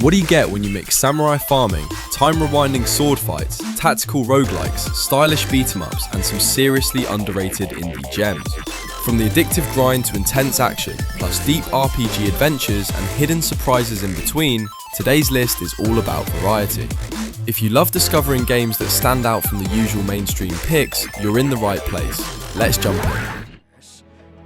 What do you get when you mix samurai farming, time-rewinding sword fights, tactical roguelikes, stylish beat-em-ups, and some seriously underrated indie gems? From the addictive grind to intense action, plus deep RPG adventures and hidden surprises in between, today's list is all about variety. If you love discovering games that stand out from the usual mainstream picks, you're in the right place. Let's jump in.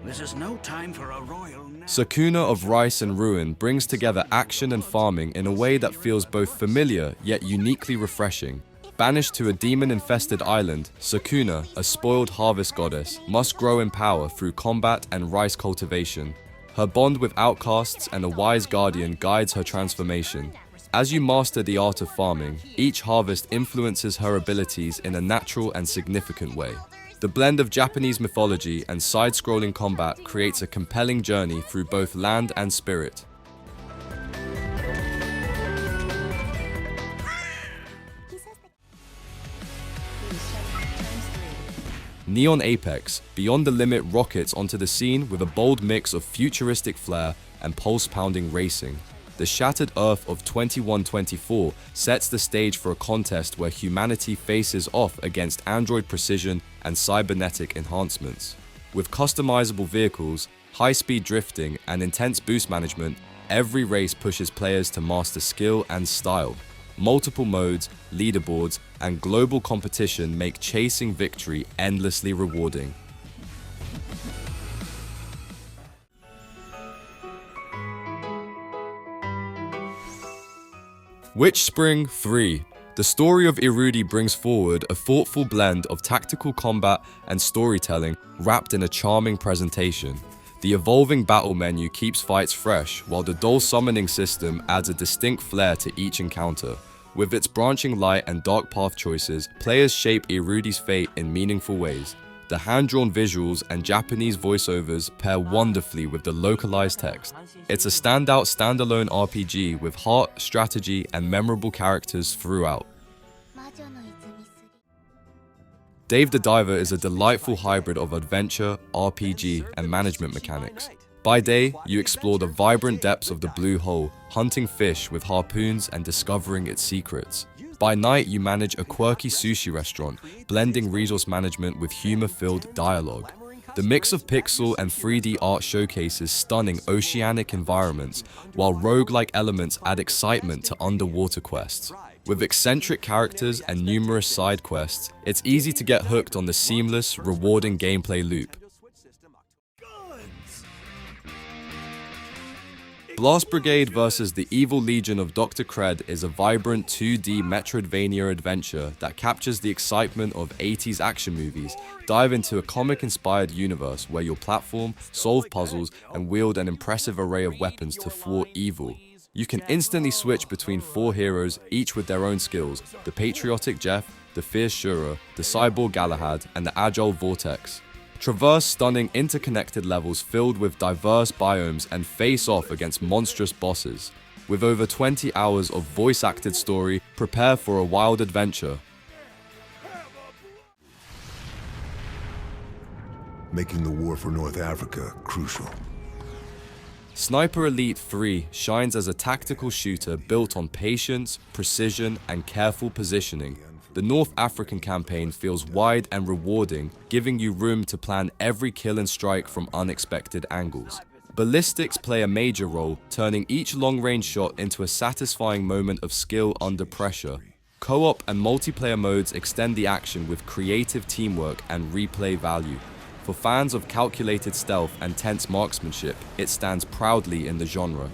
This is no time for a royal. Sakuna of Rice and Ruin brings together action and farming in a way that feels both familiar yet uniquely refreshing. Banished to a demon-infested island, Sakuna, a spoiled harvest goddess, must grow in power through combat and rice cultivation. Her bond with outcasts and a wise guardian guides her transformation. As you master the art of farming, each harvest influences her abilities in a natural and significant way. The blend of Japanese mythology and side-scrolling combat creates a compelling journey through both land and spirit. Neon Apex, Beyond the Limit rockets onto the scene with a bold mix of futuristic flair and pulse-pounding racing. The Shattered Earth of 2124 sets the stage for a contest where humanity faces off against android precision and cybernetic enhancements. With customizable vehicles, high-speed drifting, and intense boost management, every race pushes players to master skill and style. Multiple modes, leaderboards, and global competition make chasing victory endlessly rewarding. WitchSpring 3. The story of Eirudy brings forward a thoughtful blend of tactical combat and storytelling wrapped in a charming presentation. The evolving battle menu keeps fights fresh, while the dual summoning system adds a distinct flair to each encounter. With its branching light and dark path choices, players shape Eirudy's fate in meaningful ways. The hand-drawn visuals and Japanese voiceovers pair wonderfully with the localized text. It's a standout standalone RPG with heart, strategy, and memorable characters throughout. Dave the Diver is a delightful hybrid of adventure, RPG, and management mechanics. By day, you explore the vibrant depths of the blue hole, hunting fish with harpoons and discovering its secrets. By night, you manage a quirky sushi restaurant, blending resource management with humor-filled dialogue. The mix of pixel and 3D art showcases stunning oceanic environments, while roguelike elements add excitement to underwater quests. With eccentric characters and numerous side quests, it's easy to get hooked on the seamless, rewarding gameplay loop. Blast Brigade vs. the Evil Legion of Dr. Cread is a vibrant 2D Metroidvania adventure that captures the excitement of 80s action movies. Dive into a comic-inspired universe where you'll platform, solve puzzles, and wield an impressive array of weapons to thwart evil. You can instantly switch between 4 heroes, each with their own skills: the patriotic Jeff, the fierce Shura, the cyborg Galahad, and the agile Vortex. Traverse stunning interconnected levels filled with diverse biomes and face off against monstrous bosses. With over 20 hours of voice-acted story, prepare for a wild adventure. Making the war for North Africa crucial. Sniper Elite 3 shines as a tactical shooter built on patience, precision, and careful positioning. The North African campaign feels wide and rewarding, giving you room to plan every kill and strike from unexpected angles. Ballistics play a major role, turning each long-range shot into a satisfying moment of skill under pressure. Co-op and multiplayer modes extend the action with creative teamwork and replay value. For fans of calculated stealth and tense marksmanship, it stands proudly in the genre.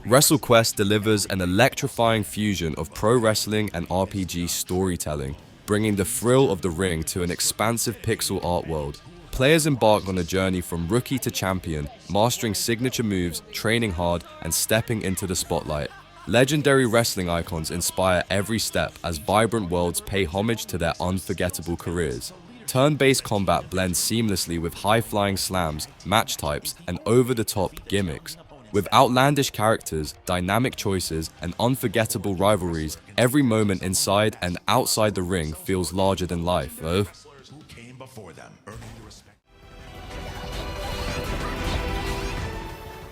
WrestleQuest delivers an electrifying fusion of pro wrestling and RPG storytelling, bringing the thrill of the ring to an expansive pixel art world. Players embark on a journey from rookie to champion, mastering signature moves, training hard, and stepping into the spotlight. Legendary wrestling icons inspire every step as vibrant worlds pay homage to their unforgettable careers. Turn-based combat blends seamlessly with high-flying slams, match types, and over-the-top gimmicks. With outlandish characters, dynamic choices, and unforgettable rivalries, every moment inside and outside the ring feels larger than life. for them, earning the respect.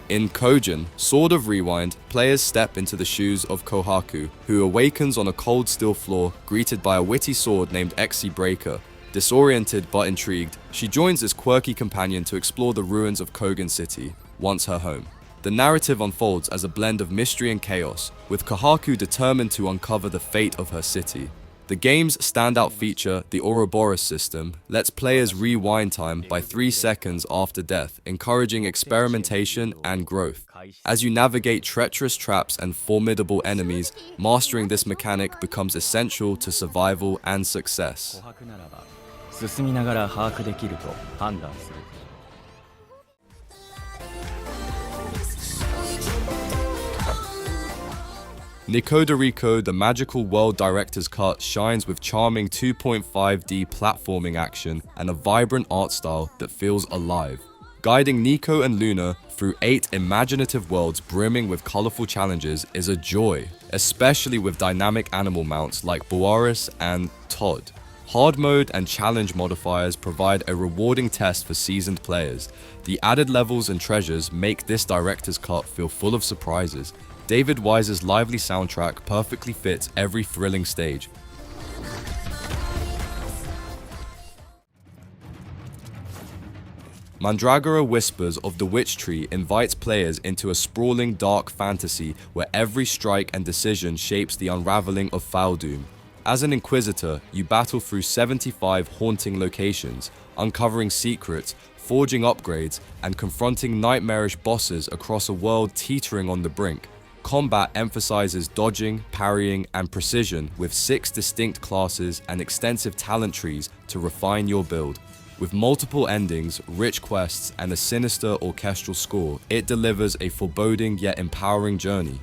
In COGEN, Sword of Rewind, players step into the shoes of Kohaku, who awakens on a cold steel floor, greeted by a witty sword named Exi Breaker. Disoriented but intrigued, she joins this quirky companion to explore the ruins of Kogen City, once her home. The narrative unfolds as a blend of mystery and chaos, with Kohaku determined to uncover the fate of her city. The game's standout feature, the Ouroboros system, lets players rewind time by 3 seconds after death, encouraging experimentation and growth. As you navigate treacherous traps and formidable enemies, mastering this mechanic becomes essential to survival and success. Nikoderiko, the magical world director's cut, shines with charming 2.5D platforming action and a vibrant art style that feels alive. Guiding Nico and Luna through 8 imaginative worlds brimming with colorful challenges is a joy, especially with dynamic animal mounts like Boaris and Todd. Hard mode and challenge modifiers provide a rewarding test for seasoned players. The added levels and treasures make this director's cut feel full of surprises. David Wise's lively soundtrack perfectly fits every thrilling stage. Mandragora Whispers of the Witch Tree invites players into a sprawling dark fantasy where every strike and decision shapes the unraveling of Faldoom. As an Inquisitor, you battle through 75 haunting locations, uncovering secrets, forging upgrades, and confronting nightmarish bosses across a world teetering on the brink. Combat emphasizes dodging, parrying, and precision with 6 distinct classes and extensive talent trees to refine your build. With multiple endings, rich quests, and a sinister orchestral score, it delivers a foreboding yet empowering journey.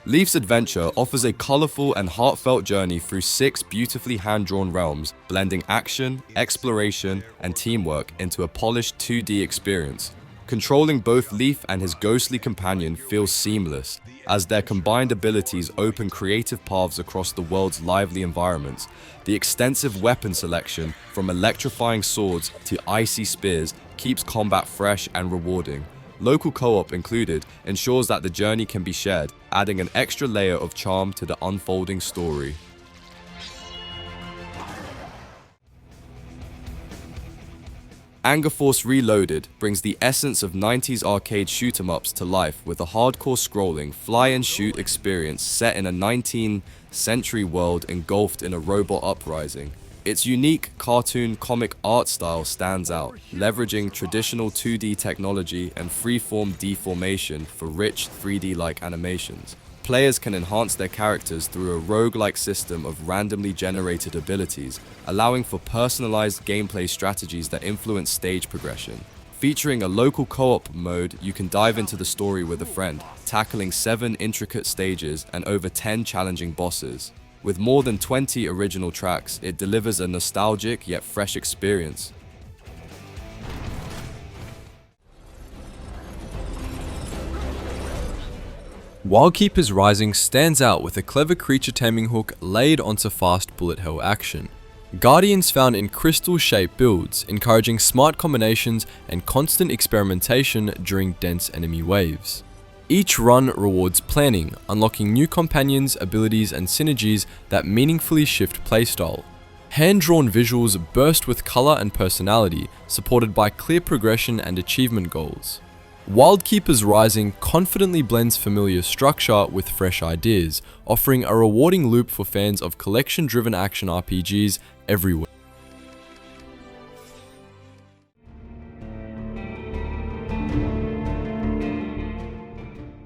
Leif's adventure offers a colorful and heartfelt journey through 6 beautifully hand-drawn realms, blending action, exploration, and teamwork into a polished 2D experience. Controlling both Leif and his ghostly companion feels seamless, as their combined abilities open creative paths across the world's lively environments. The extensive weapon selection, from electrifying swords to icy spears, keeps combat fresh and rewarding. Local co-op included ensures that the journey can be shared, adding an extra layer of charm to the unfolding story. AngerForce Reloaded brings the essence of 90s arcade shoot-em-ups to life with a hardcore scrolling, fly-and-shoot experience set in a 19th century world engulfed in a robot uprising. Its unique cartoon comic art style stands out, leveraging traditional 2D technology and freeform deformation for rich 3D-like animations. Players can enhance their characters through a roguelike system of randomly generated abilities, allowing for personalized gameplay strategies that influence stage progression. Featuring a local co-op mode, you can dive into the story with a friend, tackling 7 intricate stages and over 10 challenging bosses. With more than 20 original tracks, it delivers a nostalgic yet fresh experience. Wildkeepers Rising stands out with a clever creature taming hook laid onto fast bullet hell action. Guardians found in crystal-shaped builds, encouraging smart combinations and constant experimentation during dense enemy waves. Each run rewards planning, unlocking new companions, abilities, and synergies that meaningfully shift playstyle. Hand-drawn visuals burst with color and personality, supported by clear progression and achievement goals. Wildkeepers Rising confidently blends familiar structure with fresh ideas, offering a rewarding loop for fans of collection-driven action RPGs everywhere.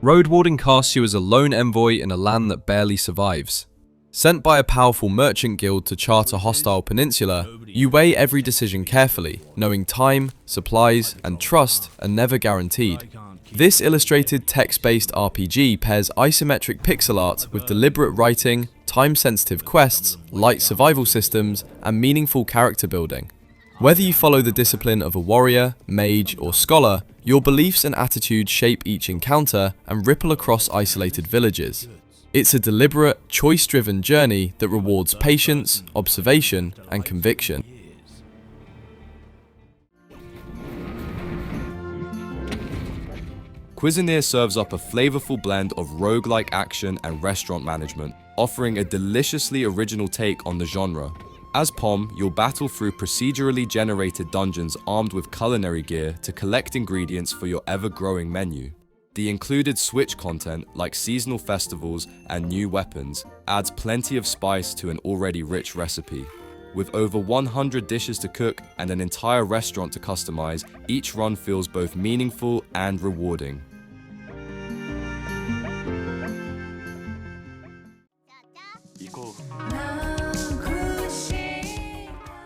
Road Warden casts you as a lone envoy in a land that barely survives. Sent by a powerful merchant guild to chart a hostile peninsula, you weigh every decision carefully, knowing time, supplies, and trust are never guaranteed. This illustrated text-based RPG pairs isometric pixel art with deliberate writing, time-sensitive quests, light survival systems, and meaningful character building. Whether you follow the discipline of a warrior, mage, or scholar, your beliefs and attitudes shape each encounter and ripple across isolated villages. It's a deliberate, choice-driven journey that rewards patience, observation, and conviction. Cuisineer serves up a flavorful blend of roguelike action and restaurant management, offering a deliciously original take on the genre. As Pom, you'll battle through procedurally generated dungeons armed with culinary gear to collect ingredients for your ever-growing menu. The included Switch content, like seasonal festivals and new weapons, adds plenty of spice to an already rich recipe. With over 100 dishes to cook and an entire restaurant to customize, each run feels both meaningful and rewarding.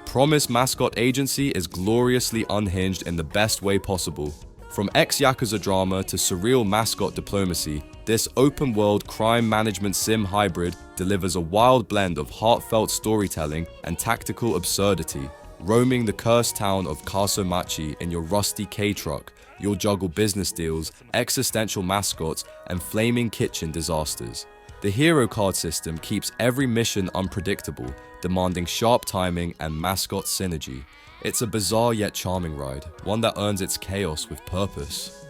Promise Mascot Agency is gloriously unhinged in the best way possible. From ex-Yakuza drama to surreal mascot diplomacy, this open-world crime management sim hybrid delivers a wild blend of heartfelt storytelling and tactical absurdity. Roaming the cursed town of Kasomachi in your rusty K-truck, you'll juggle business deals, existential mascots, and flaming kitchen disasters. The hero card system keeps every mission unpredictable, demanding sharp timing and mascot synergy. It's a bizarre yet charming ride, one that earns its chaos with purpose.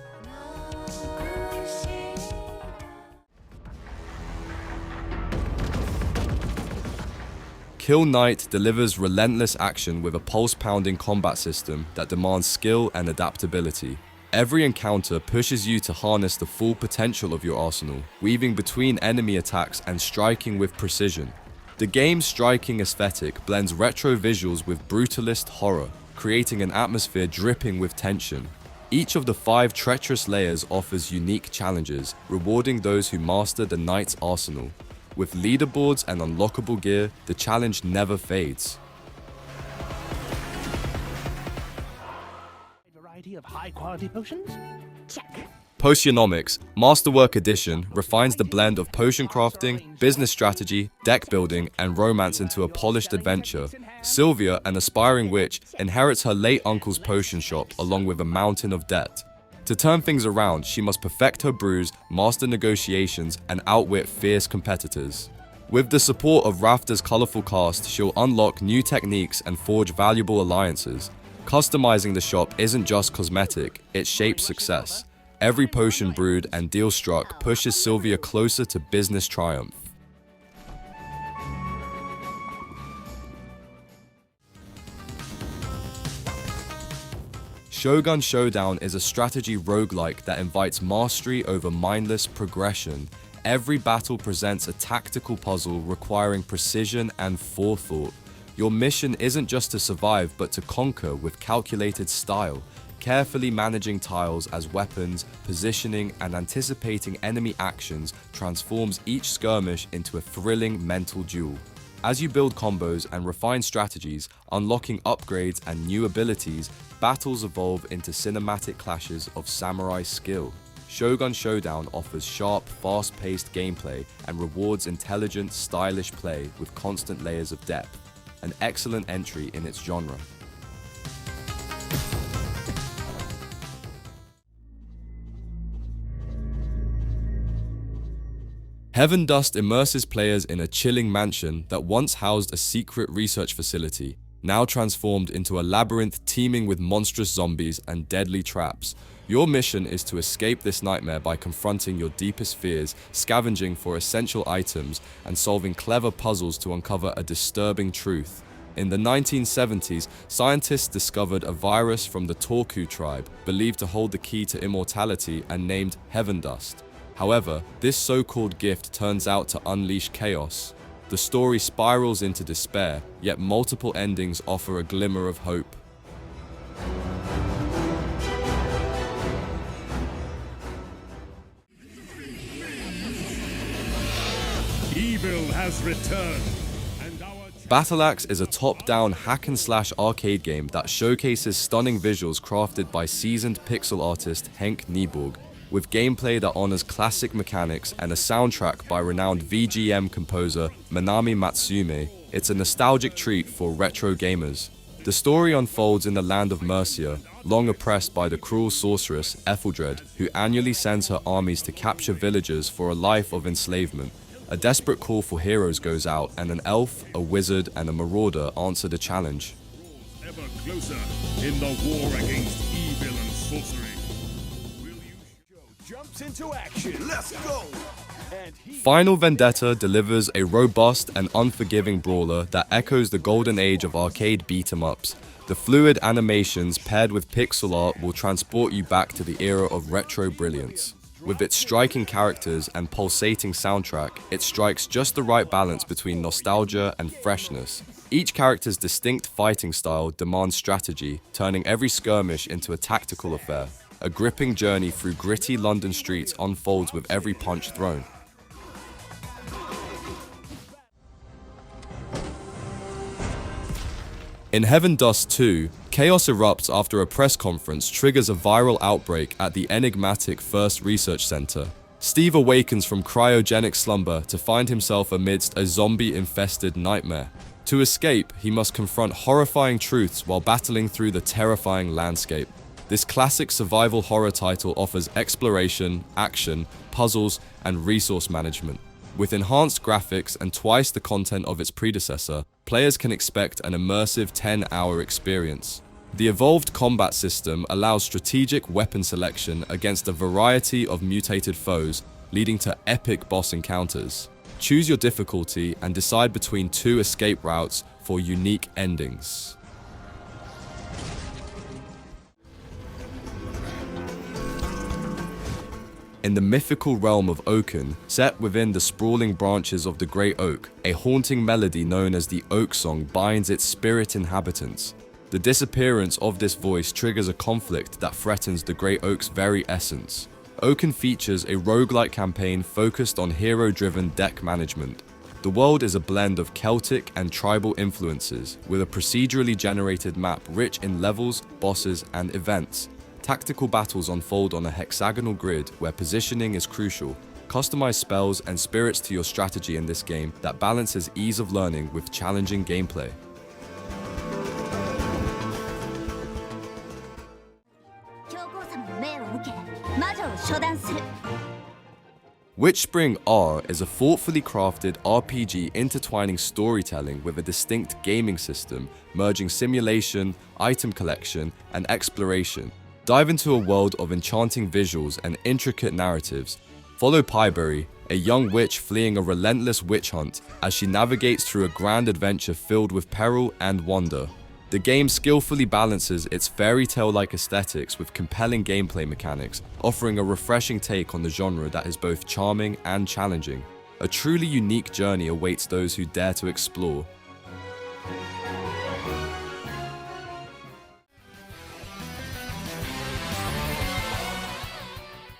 Kill Knight delivers relentless action with a pulse-pounding combat system that demands skill and adaptability. Every encounter pushes you to harness the full potential of your arsenal, weaving between enemy attacks and striking with precision. The game's striking aesthetic blends retro visuals with brutalist horror, creating an atmosphere dripping with tension. Each of the 5 treacherous layers offers unique challenges, rewarding those who master the knight's arsenal. With leaderboards and unlockable gear, the challenge never fades. Variety of high-quality potions? Check. Potionomics, Masterwork Edition, refines the blend of potion crafting, business strategy, deck building, and romance into a polished adventure. Sylvia, an aspiring witch, inherits her late uncle's potion shop along with a mountain of debt. To turn things around, she must perfect her brews, master negotiations, and outwit fierce competitors. With the support of Rafter's colourful cast, she'll unlock new techniques and forge valuable alliances. Customizing the shop isn't just cosmetic, it shapes success. Every potion brewed and deal struck pushes Sylvia closer to business triumph. Shogun Showdown is a strategy roguelike that invites mastery over mindless progression. Every battle presents a tactical puzzle requiring precision and forethought. Your mission isn't just to survive, but to conquer with calculated style, carefully managing tiles as weapons, positioning and anticipating enemy actions transforms each skirmish into a thrilling mental duel. As you build combos and refine strategies, unlocking upgrades and new abilities, battles evolve into cinematic clashes of samurai skill. Shogun Showdown offers sharp, fast-paced gameplay and rewards intelligent, stylish play with constant layers of depth. An excellent entry in its genre. Heaven Dust immerses players in a chilling mansion that once housed a secret research facility, now transformed into a labyrinth teeming with monstrous zombies and deadly traps. Your mission is to escape this nightmare by confronting your deepest fears, scavenging for essential items, and solving clever puzzles to uncover a disturbing truth. In the 1970s, scientists discovered a virus from the Torku tribe, believed to hold the key to immortality and named Heaven Dust. However, this so-called gift turns out to unleash chaos. The story spirals into despair, yet multiple endings offer a glimmer of hope. Evil has returned. Battle Axe is a top-down hack-and-slash arcade game that showcases stunning visuals crafted by seasoned pixel artist Henk Nieborg, with gameplay that honors classic mechanics and a soundtrack by renowned VGM composer Manami Matsume. It's a nostalgic treat for retro gamers. The story unfolds in the land of Mercia, long oppressed by the cruel sorceress Ethelred, who annually sends her armies to capture villagers for a life of enslavement. A desperate call for heroes goes out, and an elf, a wizard, and a marauder answer the challenge. Ever closer in the war against evil and sorcery. Will you jumps into action? Let's go! Final Vendetta delivers a robust and unforgiving brawler that echoes the golden age of arcade beat-em-ups. The fluid animations paired with pixel art will transport you back to the era of retro brilliance. With its striking characters and pulsating soundtrack, it strikes just the right balance between nostalgia and freshness. Each character's distinct fighting style demands strategy, turning every skirmish into a tactical affair. A gripping journey through gritty London streets unfolds with every punch thrown. In Heaven Dust 2, chaos erupts after a press conference triggers a viral outbreak at the enigmatic First Research Center. Steve awakens from cryogenic slumber to find himself amidst a zombie-infested nightmare. To escape, he must confront horrifying truths while battling through the terrifying landscape. This classic survival horror title offers exploration, action, puzzles, and resource management. With enhanced graphics and twice the content of its predecessor, players can expect an immersive 10-hour experience. The evolved combat system allows strategic weapon selection against a variety of mutated foes, leading to epic boss encounters. Choose your difficulty and decide between 2 escape routes for unique endings. In the mythical realm of Oaken, set within the sprawling branches of the Great Oak, a haunting melody known as the Oak Song binds its spirit inhabitants. The disappearance of this voice triggers a conflict that threatens the Great Oak's very essence. Oaken features a roguelike campaign focused on hero-driven deck management. The world is a blend of Celtic and tribal influences, with a procedurally generated map rich in levels, bosses, and events. Tactical battles unfold on a hexagonal grid where positioning is crucial. Customize spells and spirits to your strategy in this game that balances ease of learning with challenging gameplay. WitchSpring R is a thoughtfully crafted RPG intertwining storytelling with a distinct gaming system, merging simulation, item collection, and exploration. Dive into a world of enchanting visuals and intricate narratives. Follow Pyberry, a young witch fleeing a relentless witch hunt, as she navigates through a grand adventure filled with peril and wonder. The game skillfully balances its fairy tale-like aesthetics with compelling gameplay mechanics, offering a refreshing take on the genre that is both charming and challenging. A truly unique journey awaits those who dare to explore.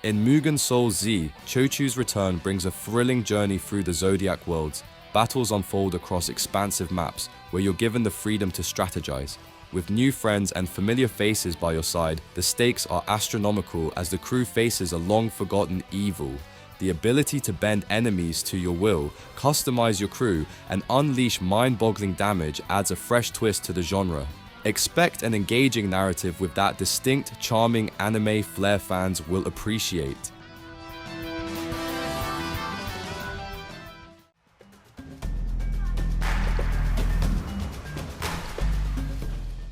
In Mugen Souls Z, Chochu's return brings a thrilling journey through the Zodiac worlds. Battles unfold across expansive maps, where you're given the freedom to strategize. With new friends and familiar faces by your side, the stakes are astronomical as the crew faces a long-forgotten evil. The ability to bend enemies to your will, customize your crew, and unleash mind-boggling damage adds a fresh twist to the genre. Expect an engaging narrative with that distinct, charming anime flair fans will appreciate.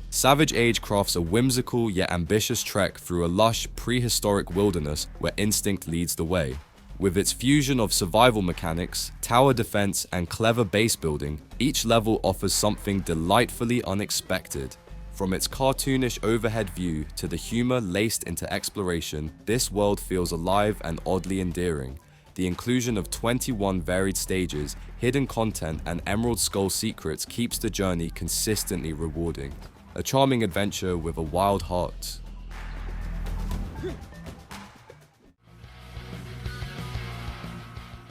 Savage Age crafts a whimsical yet ambitious trek through a lush, prehistoric wilderness where instinct leads the way. With its fusion of survival mechanics, tower defense, and clever base building, each level offers something delightfully unexpected. From its cartoonish overhead view to the humor laced into exploration, this world feels alive and oddly endearing. The inclusion of 21 varied stages, hidden content, and Emerald Skull secrets keeps the journey consistently rewarding. A charming adventure with a wild heart.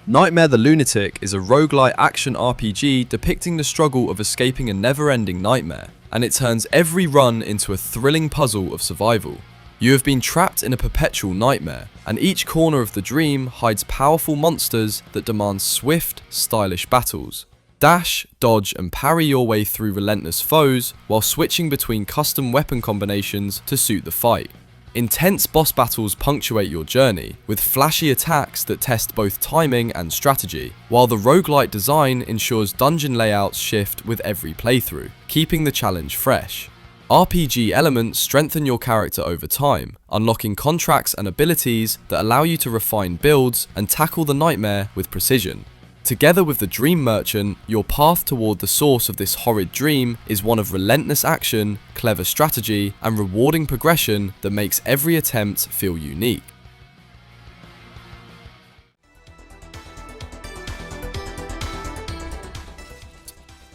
Nightmare the Lunatic is a roguelike action RPG depicting the struggle of escaping a never-ending nightmare, and it turns every run into a thrilling puzzle of survival. You have been trapped in a perpetual nightmare, and each corner of the dream hides powerful monsters that demand swift, stylish battles. Dash, dodge and parry your way through relentless foes while switching between custom weapon combinations to suit the fight. Intense boss battles punctuate your journey, with flashy attacks that test both timing and strategy, while the roguelite design ensures dungeon layouts shift with every playthrough, keeping the challenge fresh. RPG elements strengthen your character over time, unlocking contracts and abilities that allow you to refine builds and tackle the nightmare with precision. Together with the Dream Merchant, your path toward the source of this horrid dream is one of relentless action, clever strategy, and rewarding progression that makes every attempt feel unique.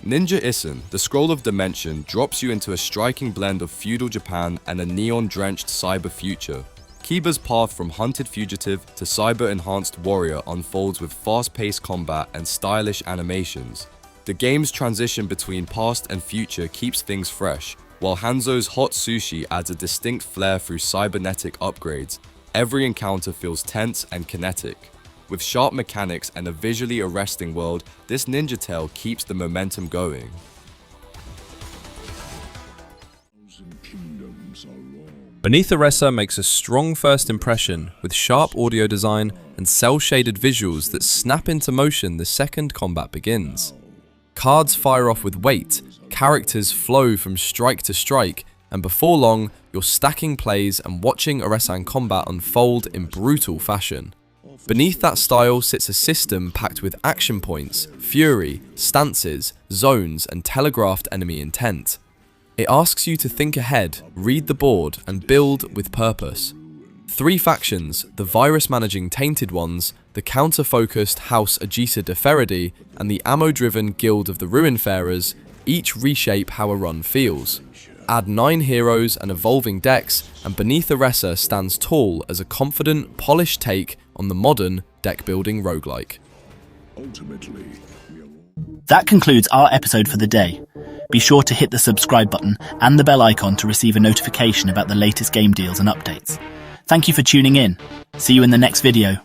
Ninja Issen, the Scroll of Dimension, drops you into a striking blend of feudal Japan and a neon-drenched cyber future. Kiba's path from hunted fugitive to cyber-enhanced warrior unfolds with fast-paced combat and stylish animations. The game's transition between past and future keeps things fresh, while Hanzo's hot sushi adds a distinct flair through cybernetic upgrades. Every encounter feels tense and kinetic. With sharp mechanics and a visually arresting world, this ninja tale keeps the momentum going. Beneath Oresa makes a strong first impression with sharp audio design and cel-shaded visuals that snap into motion the second combat begins. Cards fire off with weight, characters flow from strike to strike, and before long, you're stacking plays and watching Oresan combat unfold in brutal fashion. Beneath that style sits a system packed with action points, fury, stances, zones, and telegraphed enemy intent. It asks you to think ahead, read the board, and build with purpose. 3 factions, the virus-managing Tainted Ones, the counter-focused House Agisa de Ferredi, and the ammo-driven Guild of the Ruinfarers, each reshape how a run feels. Add 9 heroes and evolving decks, and Beneath Oresa stands tall as a confident, polished take on the modern deck-building roguelike. That concludes our episode for the day. Be sure to hit the subscribe button and the bell icon to receive a notification about the latest game deals and updates. Thank you for tuning in. See you in the next video.